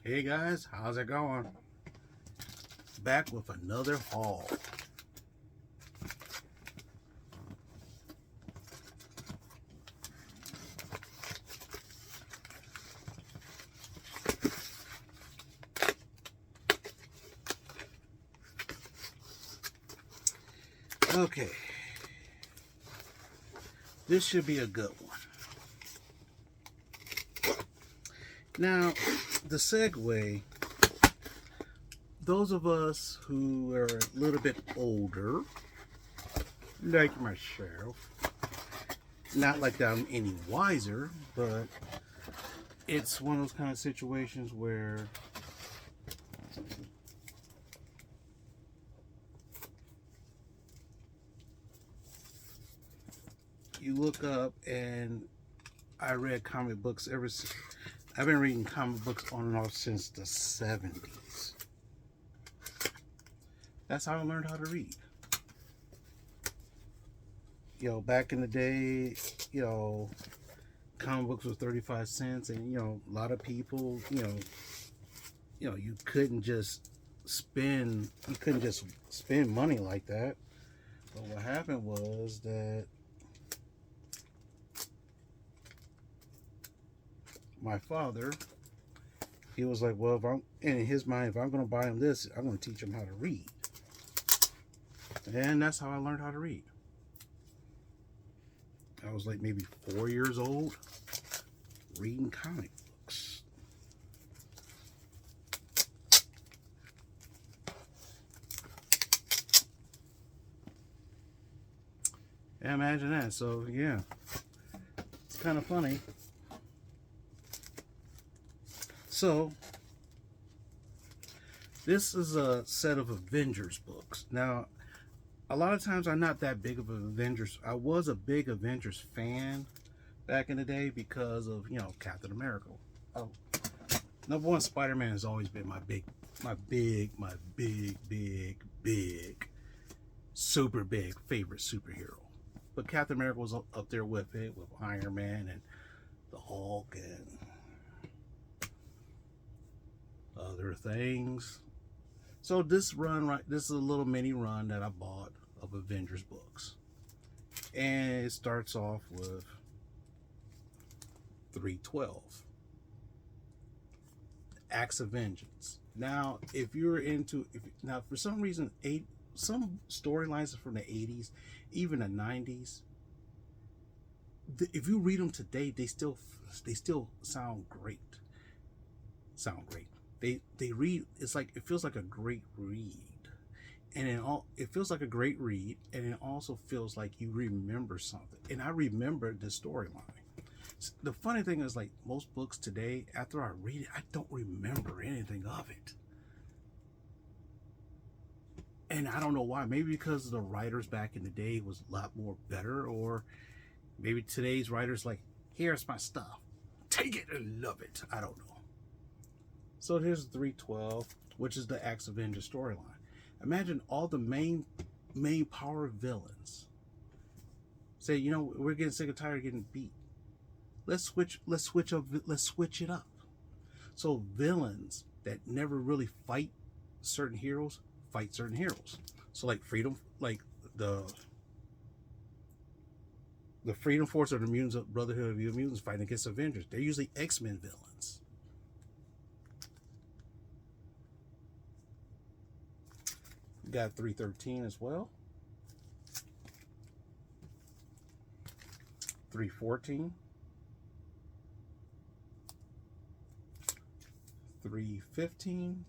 Hey guys, how's it going? Back with another haul. Okay, this should be a good one. Now, the segue, those of us who are a little bit older, like myself, not like that I'm any wiser, but it's one of those kind of situations where you look up, and I read comic books ever since. I've been reading comic books on and off since the 70s. That's how I learned how to read. Back in the day, comic books were 35 cents, and a lot of people, you couldn't just spend money like that. But what happened was that my father, he was like, well, if I'm in his mind, if I'm going to buy him this, I'm going to teach him how to read. And that's how I learned how to read. I was like maybe 4 years old, reading comic books. Yeah, imagine that. So yeah, it's kind of funny. So this is a set of Avengers books. Now, a lot of times I'm not that big of an Avengers. I was a big Avengers fan back in the day because of Captain America. Oh, number one, Spider-Man has always been my big, super big favorite superhero. But Captain America was up there with it, with Iron Man and the Hulk and other things. So this is a little mini run that I bought of Avengers books. And it starts off with 312. Acts of Vengeance. Now, for some reason, some storylines from the 80s, even the 90s, if you read them today, they still sound great. They read. It's like it feels like a great read, and it feels like a great read, and it also feels like you remember something. And I remember the storyline. The funny thing is, like most books today, after I read it, I don't remember anything of it. And I don't know why. Maybe because the writers back in the day was a lot more better, or maybe today's writers like, here's my stuff, take it and love it. I don't know. So here's 312, which is the Acts of Avenger storyline. Imagine all the main power villains say, we're getting sick and tired of getting beat. Let's switch it up. So villains that never really fight certain heroes fight certain heroes. So like the Freedom Force or the Mutants Brotherhood of Mutants fighting against Avengers. They're usually X-Men villains. We got 313 as well. 314. 315.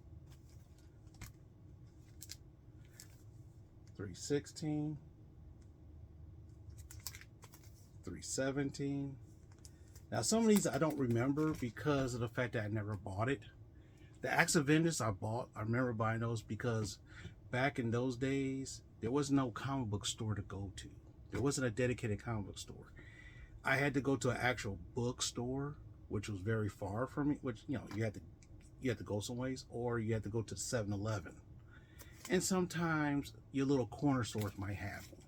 316. 317. Now some of these I don't remember because of the fact that I never bought it. The Acts of Vengeance I bought. I remember buying those because back in those days there was no comic book store to go to. There wasn't a dedicated comic book store. I had to go to an actual bookstore, which was very far from me. Which you had to go some ways, or you had to go to 7-Eleven. And sometimes your little corner stores might have them.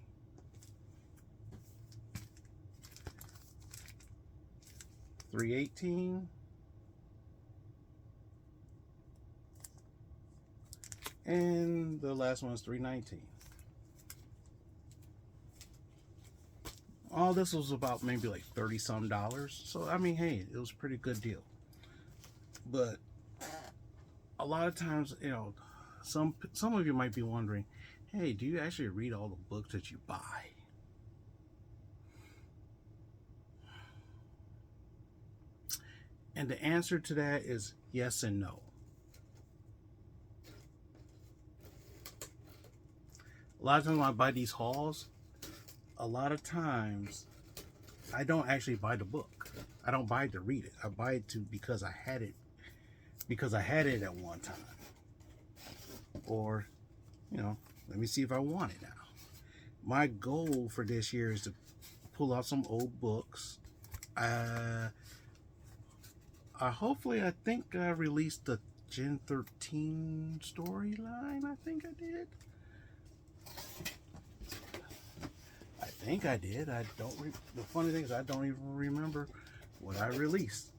318. And the last one is $3.19. All this was about maybe like 30 some dollars. So I mean, hey, it was a pretty good deal. But a lot of times, you know, some of you might be wondering, hey, do you actually read all the books that you buy? And the answer to that is yes and no. A lot of times when I buy these hauls, a lot of times I don't actually buy the book. I don't buy it to read it. I buy it because I had it at one time. Or, you know, let me see if I want it now. My goal for this year is to pull out some old books. I think I released the Gen 13 storyline. I think I did. The funny thing is I don't even remember what I released.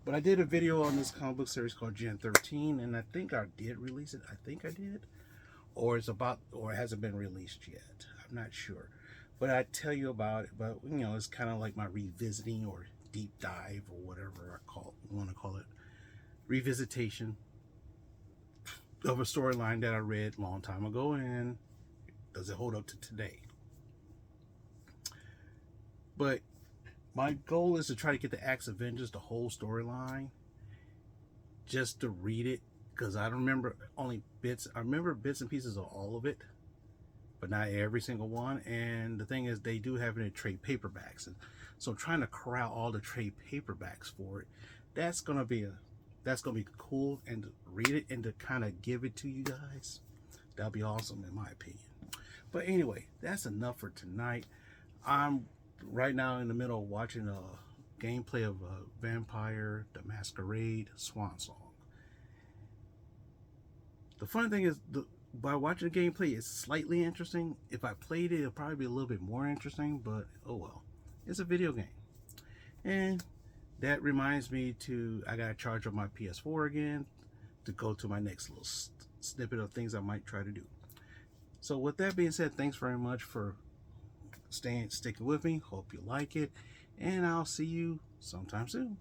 But I did a video on this comic book series called Gen 13, and I think I did release it. I think I did. Or it hasn't been released yet. I'm not sure. But I tell you about it. But, you know, it's kind of like my revisiting or deep dive or whatever you want to call it. Revisitation of a storyline that I read a long time ago, and does it hold up to today? But my goal is to try to get the Axe Avengers, the whole storyline, just to read it, because I don't remember only bits. I remember bits and pieces of all of it, but not every single one. And the thing is, they do have it in trade paperbacks, and so trying to corral all the trade paperbacks for it, that's gonna be cool, and to read it and to kind of give it to you guys, that'll be awesome in my opinion. But anyway, that's enough for tonight. I'm right now in the middle of watching a gameplay of Vampire the Masquerade Swan Song. The funny thing is, by watching the gameplay, it's slightly interesting. If I played it, it'll probably be a little bit more interesting, but oh well. It's a video game. And that reminds me I gotta charge up my PS4 again to go to my next little snippet of things I might try to do. So with that being said, thanks very much for sticking with me. Hope you like it, and I'll see you sometime soon.